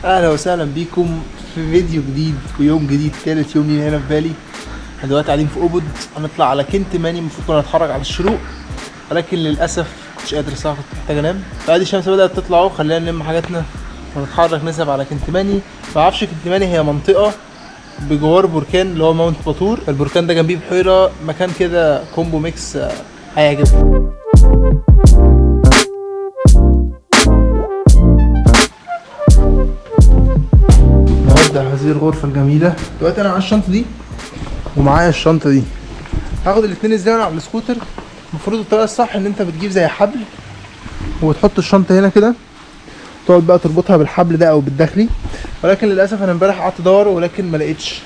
اهلا وسهلا بيكم في فيديو جديد ويوم جديد، ثالث يوم لي هنا في بالي. احنا دلوقتي قاعدين في اوبود، هنطلع على كنتماني. المفروض كنا نتحرك على الشروق، ولكن للاسف كنتش قادر الصراحه، كنت محتاج انام. فادي الشمس بدات تطلع اهو، خلينا نلم حاجاتنا ونتحرك نذهب على كنتماني. ما اعرفش كنتماني هي منطقه بجوار بركان اللي هو ماونت باتور. البركان ده جنبيه بحيره، مكان كده كومبو ميكس هيعجبكم. هذه الغرفة الجميلة. دلوقتي انا على الشنطة دي ومعايا الشنطة دي، هاخد الاتنين ازاي وانا على السكوتر. المفروض الطريقة الصح ان انت بتجيب زي حبل وتحط الشنطة هنا كده، تقعد بقى تربطها بالحبل ده او بالداخلي. ولكن للاسف انا امبارح قعدت ادور ولكن ما لقيتش.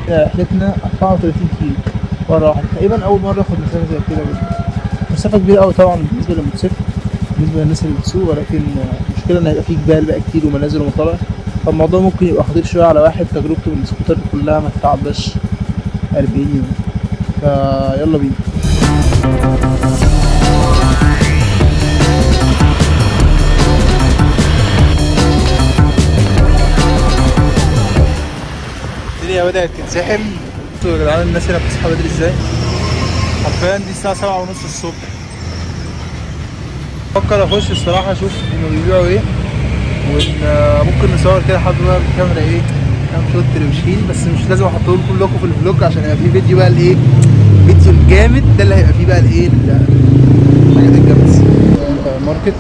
رحلتنا 34 كيلو مرة واحدة تقريبا، اول مرة اخد مسافة زي كده. مسافة كبيرة قوي طبعا بالنسبة للموتوسيكل، بالنسبه للناس اللي بتسوق، ولكن المشكله ان هيبقى فيه جبال بقى كتير ومنازل ومطالع، فالموضوع ممكن يبقى خطير شويه على واحد تجربته بالسكوتر كلها ما تتعداش 40 يوم. فيلا بينا. الدنيا بدات تتزحم. بصوا يا جدعان الناس هنا بتصحى بدري ازاي، حرفيا دي الساعه 7:30 الصبح. بفكر اخش الصراحه اشوف هما بيبيعوا ايه، وممكن نصور كده حد بقى بالكاميرا ايه كام شوت روشين، بس مش لازم احطهم كلكم في الفلوج عشان يبقى في فيديو بقى الايه، فيديو الجامد ده اللي هيبقى فيه بقى الايه الحاجات الجامده. ماركت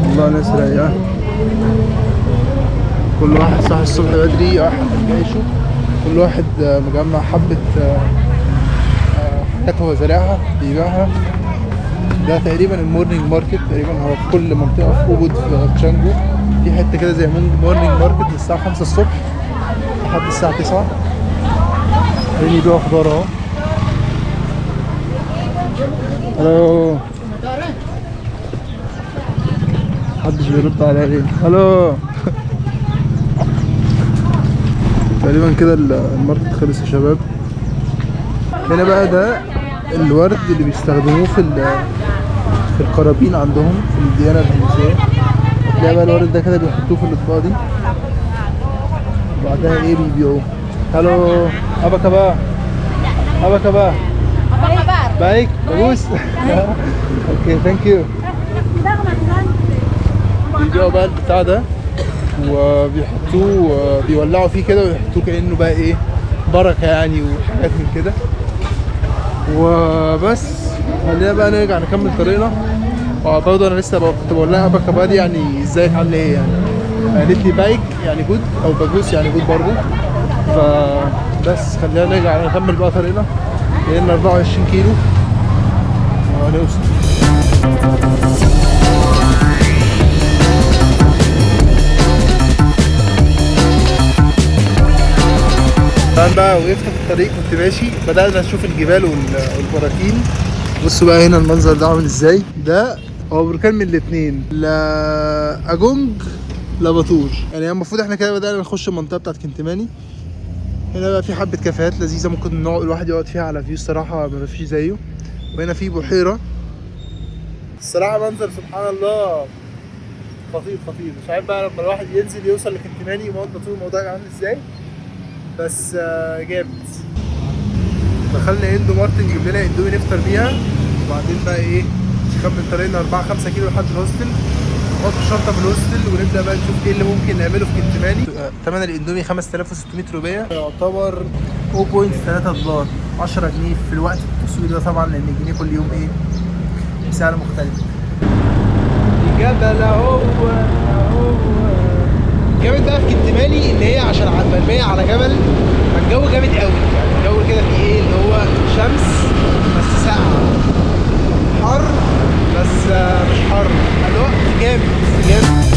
والله ناس رايقة، كل واحد صاحي الصبح بدري رايح جيشه، كل واحد مجمع حبة حاجات هو زارعها بيبيعها. ده تقريبا المورنينج ماركت، تقريبا هو في كل منطقة في اوبود في تشانجو في حتة كده زي مورنينج ماركت من الساعة 5 الصبح لحد الساعة 9. قاعدين يبيعوا خضار اهو. الو، محدش بيرد عليا ليه؟ الو. تقريبا كده الماركت خلص يا شباب. هنا بقى ده الورد اللي بيستخدموه في القرابين عندهم في الديانة الهندوسية. تلاقي بقى الورد ده كده بيحطوه في الاطباق دي وبعدها ايه بيبيعوه. الو ابا كبا، ابا كبا بايك ببوس. اوكي ثانك يو. بيبيعوا بقى البتاع ده وبيحطوه بيولعوا فيه كده ويحطوه كأنه بقى ايه بركة يعني وحاجات من كده. وبس خلينا بقى نرجع نكمل طريقنا. وبرضه انا لسه كنت بقول لها ابا كبادي يعني ازيك عامله ايه يعني، قالت لي بايك يعني جود او باجوس يعني جود برضه. فبس خلينا نرجع نكمل بقى طريقنا، لان 24 كيلو وهنوصل. طبعا بقى وقفت في الطريق كنت ماشي، بدأنا نشوف الجبال والبراكين. بصوا بقى هنا المنظر ده عامل ازاي. ده هو بركان من الاتنين، لا اجونج لا باتور. يعني المفروض احنا كده بدأنا نخش المنطقة بتاعت كنتماني. هنا بقى في حبة كافيهات لذيذة ممكن الواحد يقعد فيها على فيو الصراحة ما فيش زيه. وهنا في بحيرة الصراحة، منظر سبحان الله خطير خطير. مش عارف بقى لما الواحد ينزل يوصل لكنتماني وماونت باتور الموضوع عامل ازاي، بس جامد. دخلنا اندو مارتن نجيب لنا اندومي نفطر بيها، وبعدين بقى ايه نكمل طريقنا 4-5 كيلو لحد الهوستل، نحط الشنطه في الهوستل ونبدا بقى نشوف ايه اللي ممكن نعمله في كنتماني. ثمن الاندومي 5600 روبيه، يعتبر 0.3 دولار، 10 جنيه في الوقت التصوير ده طبعا، لان الجنيه كل يوم ايه بسعر مختلف. الجبل اهو جامد بقى في كنتماني، ان هي عشان مرميه على جبل، فالجو جامد قوي. يعني الجو كده فيه ايه اللي هو شمس بس ساقعه، حر بس مش حر، الوقت جامد جامد.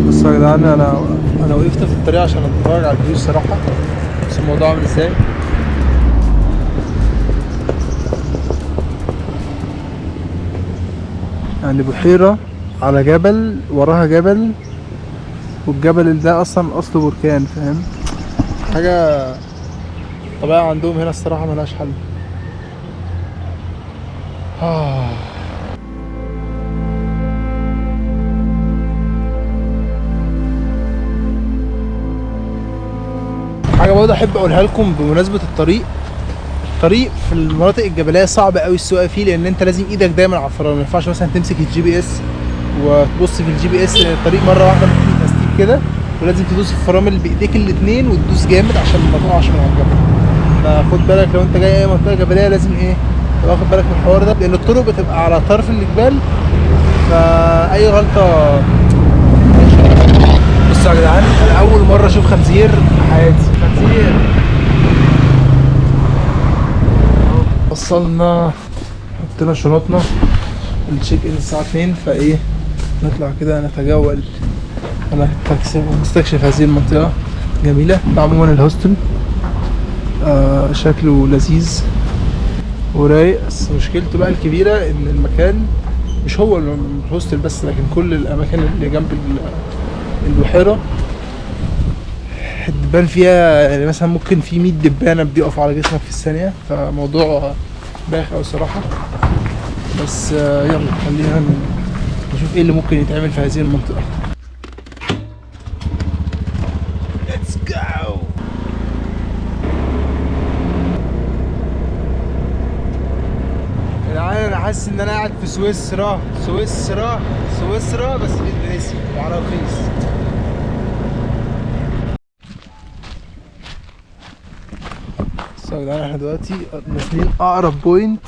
بصوا يا جدعان، انا انا وقفت في الطريق عشان اتفرج على الفيو الصراحه، بس الموضوع عامل ازاي. يعني بحيره على جبل وراها جبل، والجبل ده اصلا اصله بركان، فاهم؟ حاجه طبيعه عندهم هنا الصراحه ملهاش حل. حاجه برضه احب اقولها لكم بمناسبه الطريق في المناطق الجبليه صعب قوي السواقه فيه، لان انت لازم ايدك دايما على الفرامل. ما ينفعش مثلا تمسك الجي بي اس وتبص في الجي بي اس، لان الطريق مره واحده ممكن تستيب كده، ولازم تدوس في الفرامل بايديك الاثنين وتدوس جامد عشان ما تقعش من على الجبل. فخد بالك لو انت جاي اي منطقه جبليه لازم ايه تبقى واخد بالك من الحوار ده، لان الطرق بتبقى على طرف الجبال، فاي غلطه. بصوا يا جدعان، انا اول مره اشوف خنزير في حياتي. خنزير. وصلنا، حطينا شنطنا، التشيك ان الساعه 2، فايه نطلع كده نتجول ونستكشف هذه المنطقه جميله. ده عموما الهوستل، شكله لذيذ ورايق، بس مشكلته بقى الكبيره ان المكان مش هو الهوستل بس، لكن كل الاماكن اللي جنب البحيره الدبان فيها، يعني مثلا ممكن في 100 دبانه بيقفوا على جسمك في الثانيه، فموضوع بايخ اوي الصراحه. بس يلا خلينا نشوف ايه اللي ممكن يتعمل في هذه المنطقه. ليتس جو. انا حاسس ان انا قاعد في سويسرا بس في اندونيسيا وعلى رخيص. بس يا جدعان احنا دلوقتي نازلين اقرب بوينت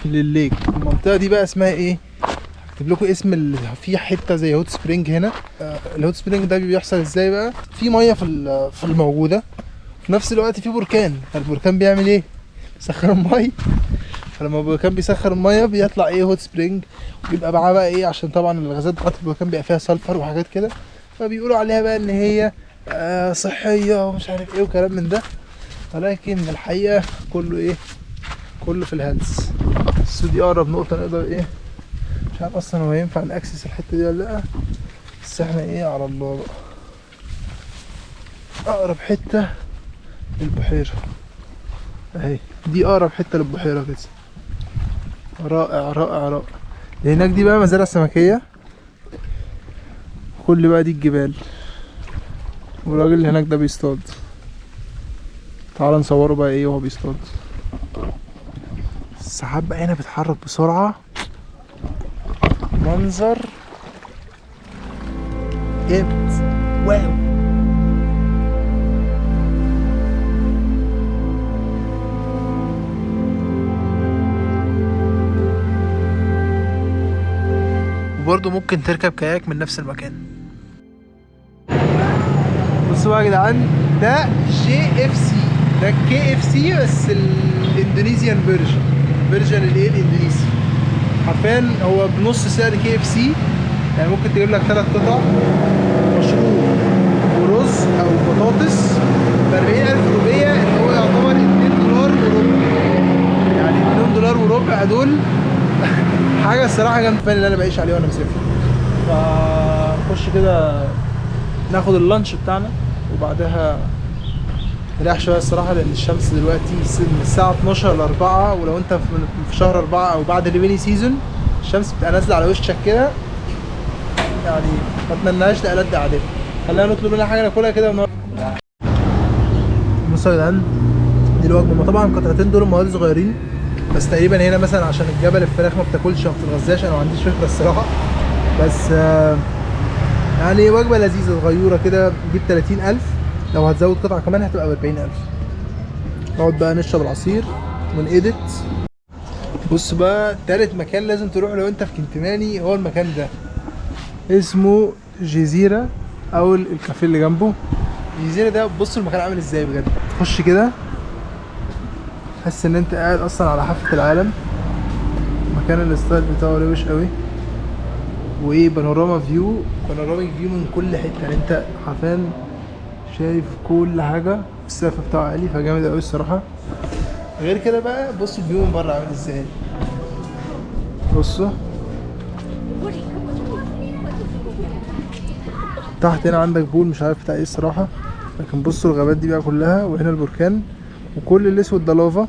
للليك. المنطقه دي بقى اسمها ايه؟ هكتب لكم اسم في حته زي هوت سبرينج هنا. الهوت سبرينج ده بيحصل ازاي بقى؟ في ميه في الموجوده، في نفس الوقت في بركان. فالبركان بيعمل ايه؟ بيسخن الميه، فلما البركان بيسخن الميه بيطلع ايه؟ هوت سبرينج. وبيبقى معاه بقى ايه؟ عشان طبعا الغازات بتاعت البركان بيبقى فيها سلفر وحاجات كده، فبيقولوا عليها بقى ان هي صحيه ومش عارف ايه وكلام من ده، ولكن الحقيقه كله ايه؟ كله في الهلس. بس دي اقرب نقطه نقدر ايه، مش عارف اصلا هو ينفع ناكسس الحته دي ولا لا، بس احنا ايه على الله بقى. اقرب حته للبحيره اهي، دي اقرب حته للبحيره كده. رائع رائع رائع. اللي هناك دي بقى مزارع سمكيه، كل بقى دي الجبال، والراجل اللي هناك ده بيصطاد. تعال نصوره بقى ايه وهو بيصطاد. السحاب بقى هنا بيتحرك بسرعه، منظر جامد. واو. وبرضه ممكن تركب كاياك من نفس المكان. بصوا بقى يا جدعان، ده KFC، ده KFC بس الاندونيسيان فيرجن الايه الاندونيسي. حرفيا هو بنص سعر KFC، يعني ممكن تجيب لك 3 قطع مشروب ورز او بطاطس ب 40,000 روبيه، اللي هو يعتبر 2 دولار وربع. يعني 2 دولار وربع دول حاجه الصراحه جامده فعلا اللي انا بعيش عليه وانا مسافر. فنخش كده ناخد اللانش بتاعنا، وبعدها نريح شويه الصراحه، لان الشمس دلوقتي من الساعه 12 ل 4، ولو انت في شهر 4 او بعد الريني سيزون الشمس بتبقى نازله على وشك كده، يعني ما اتمناهاش لألد اعدائي. خلينا نطلب لنا حاجه ناكلها كده ونقعد. بصوا يا جدعان، دي الوجبه. هما طبعا القطعتين دول مواد صغيرين، بس تقريبا هنا مثلا عشان الجبل الفراخ ما بتاكلش وما بتتغذاش، انا ما عنديش فكره الصراحه، بس يعني وجبه لذيذه صغيره كده تجيب 30,000، لو هتزود قطعه كمان هتبقى ب 40,000. نقعد بقى نشرب العصير ونقدت. بص بقى، تالت مكان لازم تروح لو انت في كنتماني هو المكان ده، اسمه جزيرة او الكافيه اللي جنبه. الجزيرة ده بص المكان عامل ازاي بجد، تخش كده تحس ان انت قاعد اصلا على حافة العالم. مكان الستايل بتاعه روش قوي، وايه بانوراما فيو، بانوراميك فيو من كل حته، يعني انت حرفيا شايف كل حاجه. السقف بتاعه عالي فجامد قوي الصراحه. غير كده بقى بص الفيو من بره عامل ازاي، بصوا تحت هنا عندك بول مش عارف بتاع ايه الصراحه، لكن بصوا الغابات دي بقى كلها، وهنا البركان وكل الاسود ده لافا.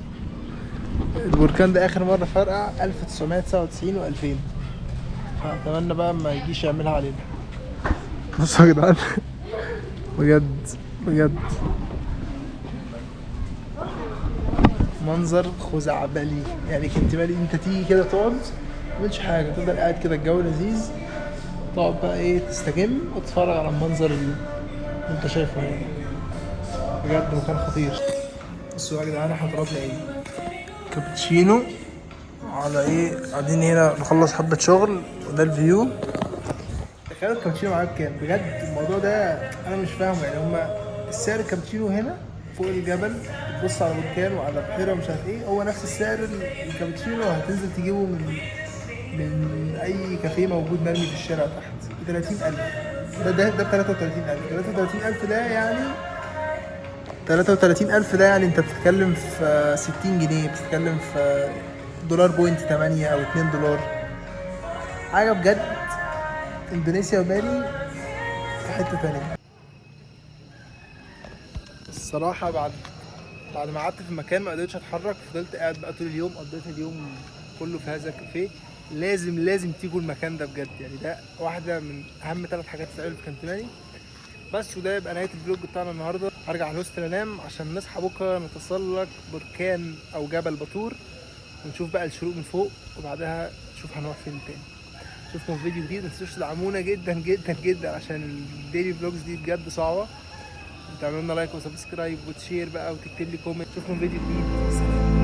البركان ده اخر مره فرقع 1999 و2000، فاتمنى بقى ما يجيش يعملها علينا. بصوا يا جدعان بجد بجد منظر خزعبلي، يعني كنت بالي انت تيجي كده تقعد متعملش حاجه، تفضل قاعد كده الجو لذيذ، تقعد بقى ايه تستجم وتتفرج على المنظر اللي انت شايفه هنا. بجد مكان خطير. بصوا يا جدعان احنا طلبنا ايه، كابتشينو على ايه، قاعدين هنا نخلص حبه شغل وده الفيو. تخيلوا الكابتشينو معاك بكام بجد، الموضوع ده انا مش فاهمه. يعني هما السعر الكابتشينو هنا فوق الجبل تبص على بركان وعلى بحيره ومش عارف ايه، هو نفس السعر الكابتشينو هتنزل تجيبه من اي كافيه موجود مرمي في الشارع تحت ب 30000. ده ب 33000. 33000 ده يعني 33000 ده يعني انت بتتكلم في 60 جنيه، بتتكلم في دولار بوينت 8 او 2 دولار. حاجه بجد اندونيسيا وبالي في حته تانيه الصراحه. بعد ما قعدت في المكان ما قدرتش اتحرك، فضلت قاعد بقى طول اليوم، قضيت اليوم كله في هذا الكافيه. لازم تيجوا المكان ده بجد، يعني ده واحده من اهم 3 حاجات تتعمل في كانتماني. بس وده يبقى نهايه الفلوج بتاعنا النهارده. هرجع الهوستل انام عشان نصحى بكره نتسلق بركان او جبل بطور ونشوف بقى الشروق من فوق، وبعدها نشوف هنروح فين تاني. اشوفكم في فيديو جديد، متنسوش تدعمونا جدا جدا جدا عشان الديلي فلوجز دي بجد صعبه. تعملوا لنا لايك وسبسكرايب وتشير بقى وتكتب لي كومنت. اشوفكم في فيديو جديد. سلام.